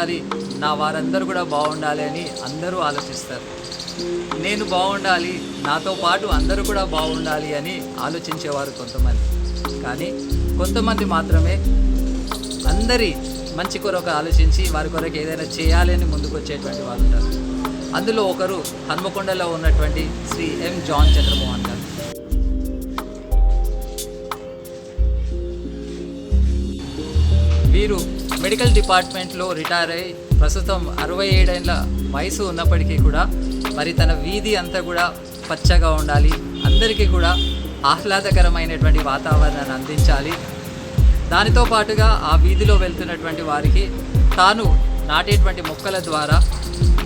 బాగుండాలి, నా వారందరూ కూడా బాగుండాలి అని అందరూ ఆలోచిస్తారు. నేను బాగుండాలి, నాతో పాటు అందరూ కూడా బాగుండాలి అని ఆలోచించేవారు కొంతమంది. కానీ కొంతమంది మాత్రమే అందరి మంచి కొరకు ఆలోచించి వారి కొరకు ఏదైనా చేయాలి అని ముందుకు వచ్చేటువంటి వారు ఉంటారు. అందులో ఒకరు హన్మకొండలో ఉన్నటువంటి శ్రీ ఎం జాన్ చంద్రమోహన్ గారు. వీరు మెడికల్ డిపార్ట్మెంట్లో రిటైర్ అయ్యి ప్రస్తుతం 67 ఏళ్ళ వయసు ఉన్నప్పటికీ కూడా మరి తన వీధి అంతా కూడా పచ్చగా ఉండాలి, అందరికీ కూడా ఆహ్లాదకరమైనటువంటి వాతావరణాన్ని అందించాలి. దానితో పాటుగా ఆ వీధిలో వెళ్తున్నటువంటి వారికి తాను నాటేటువంటి మొక్కల ద్వారా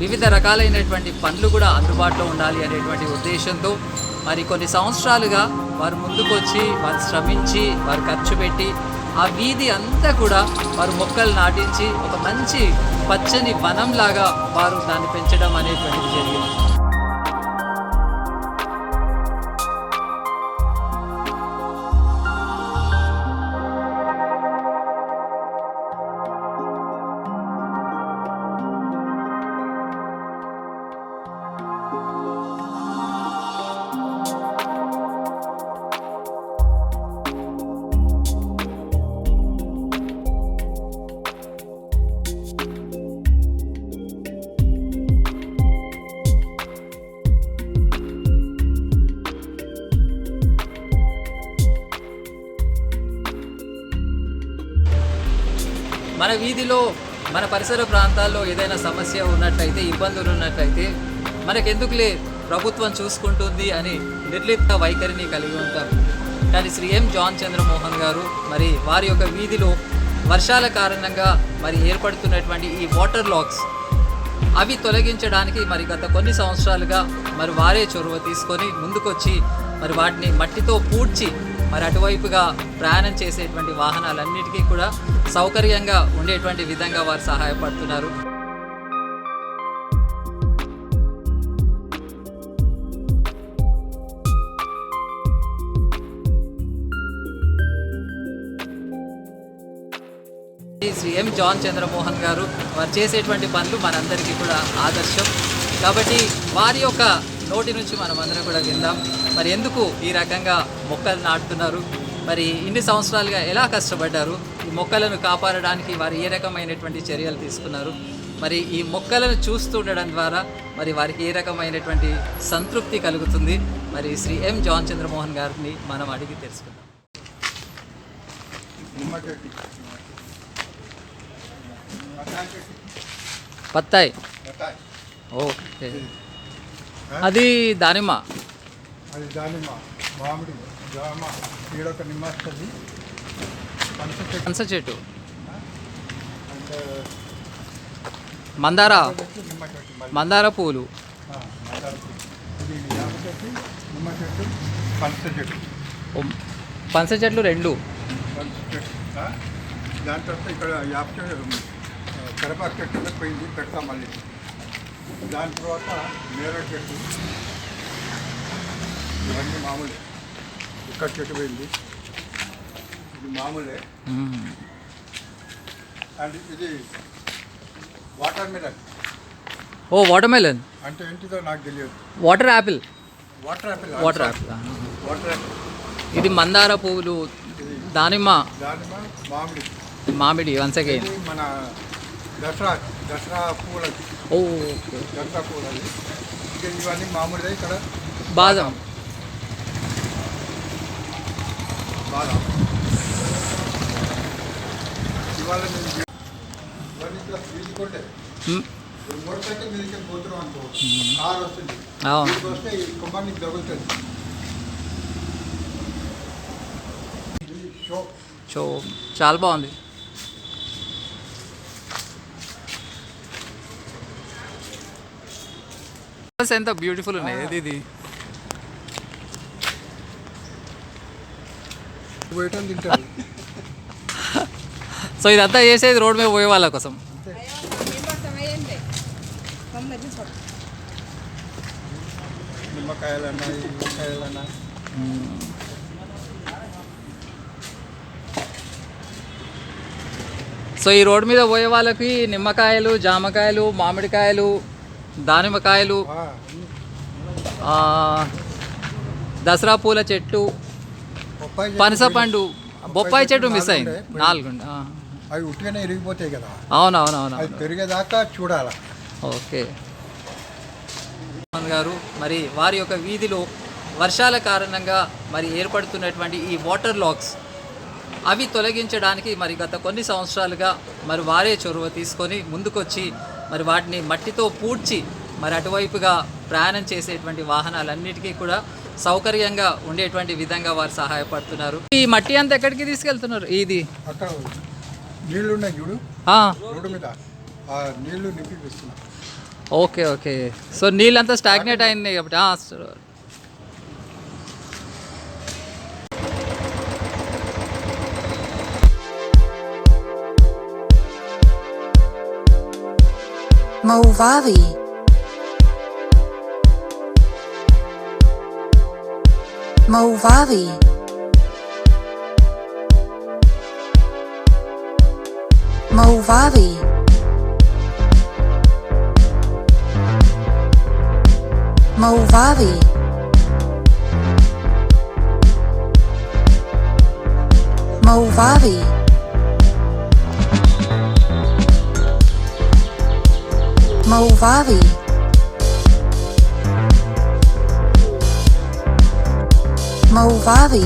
వివిధ రకాలైనటువంటి పండ్లు కూడా అందుబాటులో ఉండాలి అనేటువంటి ఉద్దేశంతో మరి కొన్ని సంవత్సరాలుగా వారు ముందుకు వచ్చి వారు శ్రమించి వారు ఖర్చు పెట్టి ఆ వీధి అంతా కూడా వారు మొక్కలు నాటించి ఒక మంచి పచ్చని వనంలాగా వారు దాన్ని పెంచడం అనేటువంటిది జరిగింది. మన వీధిలో మన పరిసర ప్రాంతాల్లో ఏదైనా సమస్య ఉన్నట్లయితే, ఇబ్బందులు ఉన్నట్లయితే మనకెందుకులే ప్రభుత్వం చూసుకుంటుంది అని నిర్లిప్త వైఖరిని కలిగి ఉంటారు. కానీ శ్రీ ఎం జాన్ చంద్రమోహన్ గారు మరి వారి యొక్క వీధిలో వర్షాల కారణంగా మరి ఏర్పడుతున్నటువంటి ఈ వాటర్ లాక్స్ అవి తొలగించడానికి మరి గత కొన్ని సంవత్సరాలుగా మరి వారే చొరవ తీసుకొని ముందుకొచ్చి మరి వాటిని మట్టితో పూడ్చి మరి అటువైపుగా ప్రయాణం చేసేటువంటి వాహనాలన్నిటికీ కూడా సౌకర్యంగా ఉండేటువంటి విధంగా వారు సహాయపడుతున్నారు. శ్రీ ఎం జాన్ చంద్రమోహన్ గారు వారు చేసేటువంటి పనులు మనందరికీ కూడా ఆదర్శం. కాబట్టి వారి యొక్క నోటి నుంచి మనం అందరం కూడా విందాం. మరి ఎందుకు ఈ రకంగా మొక్కలు నాటుతున్నారు, మరి ఇన్ని సంవత్సరాలుగా ఎలా కష్టపడ్డారు, ఈ మొక్కలను కాపాడడానికి వారు ఏ రకమైనటువంటి చర్యలు తీసుకున్నారు, మరి ఈ మొక్కలను చూస్తుండడం ద్వారా మరి వారికి ఏ రకమైనటువంటి సంతృప్తి కలుగుతుంది, మరి శ్రీ ఎం జాన్ చంద్రమోహన్ గారిని మనం అడిగి తెలుసుకుందాం. బత్తాయి, ఓకే. అది దానిమ్మ, మామిడి, జామ, ఈడొక నిమ్మ వస్తుంది, పనస చెట్టు, మందార పూలు, నిమ్మ చెట్టు, పనస చెట్టు, పనస చెట్లు 2. దాని తర్వాత ఇక్కడ యాప్ కరపాకు చెట్టు పోయింది, పెడతాం మళ్ళీ. దాని తర్వాత నేరేడు చెట్టు, ఇవన్నీ మామూలే. ఇక్కడ చెట్టు పోయింది, ఇది మామూలే. అండ్ ఇది వాటర్ మిలన్. ఓ, వాటర్ మెలన్ అంటే ఏంటిదో నాకు తెలియదు. Water Apple, water Apple, water Apple. Water Apple. ఇది మందార పువ్వులు, దానిమ్మ, మామిడి, మామిడి. వన్స్ అగైన్ మన దసరా పూలది. ఓ, దసరా పూలది. ఇక ఇవన్నీ మామూలుగా ఇక్కడ బాదం, ఇవాళ నేను ఇవన్నీ ఇట్లా తీసుకుంటే మోటార్ సైకిల్ మీదకి పోతున్నాం అనుకో, కార్ వస్తుంది, వస్తే ఈ కొమ్మానికి తగులుతుంది. షో చాలా బాగుంది. ఎంత బ్యూటిఫుల్ ఉన్నాయి. ఇది పోయటం తింటారు. సో ఇదంతా చేసేది రోడ్ మీద పోయే వాళ్ళ కోసం. నిమ్మకాయలన్నా, నిమ్మకాయలన్నా. సో ఈ రోడ్ మీద పోయే వాళ్ళకి నిమ్మకాయలు, జామకాయలు, మామిడికాయలు, దానిమ్మకాయలు, ఆ, దసరా పూల చెట్టు, బొప్పాయి పనస పండు, బొప్పాయి చెట్టు మిస్ అయింది 4 అవి ఉట్టిగానే ఇరిగిపోతాయి కదా, అవునవునవును. అవి పెరిగేదాకా చూడాలి. ఓకే గారు, మరి వారి యొక్క వీధిలో వర్షాల కారణంగా మరి ఏర్పడుతున్నటువంటి ఈ వాటర్ లాక్స్ అవి తొలగించడానికి మరి గత కొన్ని సంవత్సరాలుగా మరి వారే చొరవ తీసుకొని ముందుకొచ్చి మరి వాటిని మట్టితో పూడ్చి మరి అటువైపుగా ప్రయాణం చేసేటువంటి వాహనాలన్నిటికీ కూడా సౌకర్యంగా ఉండేటువంటి విధంగా వారు సహాయపడుతున్నారు. ఈ మట్టి అంతా ఎక్కడికి తీసుకెళ్తున్నారు? ఇది అక్కడ నీళ్లు ఉన్నాయి చూడు, ఆ, రోడ్డు మీద ఆ నీళ్లు నింపిస్తున్నారు. Okay okay. సో నీళ్ళంతా స్టాగ్నేట్ అయింది కాబట్టి Movavi. Movavi. Movavi. Movavi. Movavi. Movavi. Movavi.